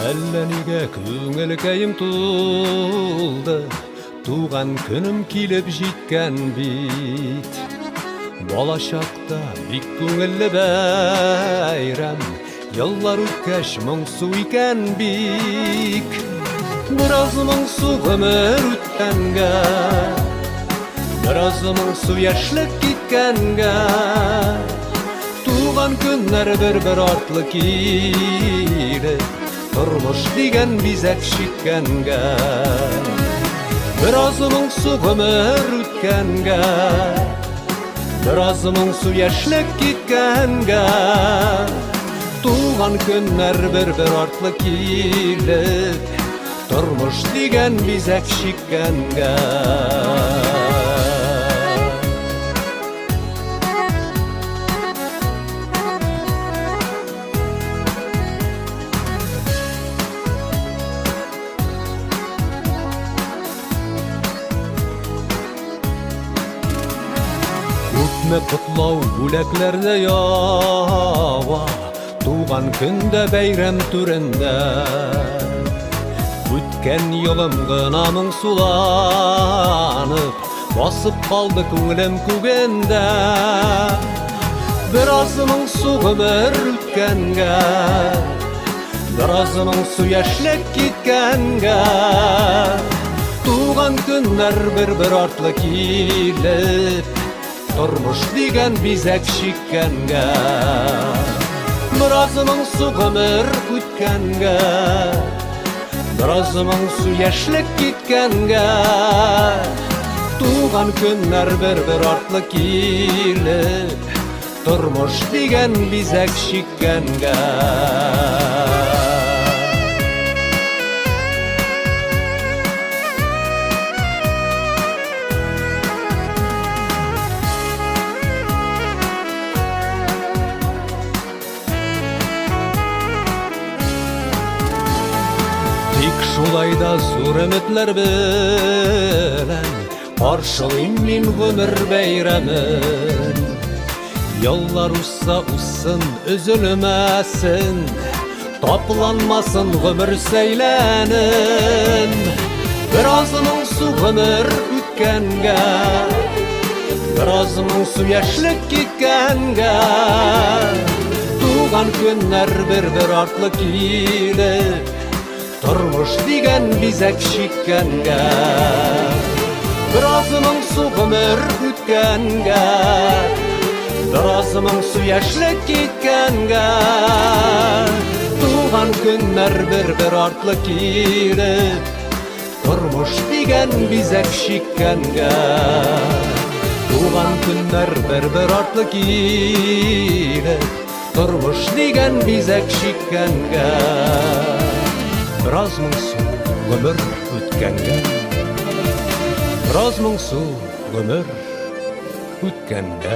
Әллә нигә күңелкәйем тулды, туган көнем килеп җиткән бит. Балачакта бик күңелле бәйрәм, еллар үткәч моңсу икән бик. Бераз моңсу гомер үткәнгә, бераз моңсу яшьлек киткәнгә, туган көннәр бер артлы килеп, тормыш дигән бизәк чиккәнгә. Бераз моңсу гомер үткәнгә, бераз моңсу яшьлек киткәнгә, туган көннәр бер артлы килеп, тормыш дигән бизәк чиккәнгә. Күпме котлау бүләкләрдә ява, туган көндә бәйрәм түрендә. Үткән елым гына моңсуланып, басып калды күңелем күгендә. Бераз моңсу гомер үткәнгә, бераз моңсу яшьлек киткәнгә, туган көннәр бер артлы килеп, тормыш дигән бизәк чиккәнгә. Бераз моңсу гомер үткәнгә, бераз моңсу яшьлек киткәнгә, туган көннәр бер артлы килеп, тормыш дигән бизәк чиккәнгә. Тик шулайда зур өметләр белән каршылыйм мин гомер бәйрәмен. Еллар узса узсын, өзелмәсен, тапланмасын гомер сәйләнен. Бераз моңсу гомер үткәнгә, бераз моңсу яшьлек киткәнгә, туган көннәр бер артлы килеп, тормыш дигән бизәк чиккәнгә. Бераз моңсу гомер үткәнгә, бераз моңсу яшьлек киткәнгә, туган көннәр бер артлы килеп, тормыш дигән бизәк чиккәнгә. Туган көннәр бер артлы килеп, тормыш дигән бизәк чиккәнгә. Бераз моңсу гомер үткәнгә, бераз моңсу гомер үткәнгә.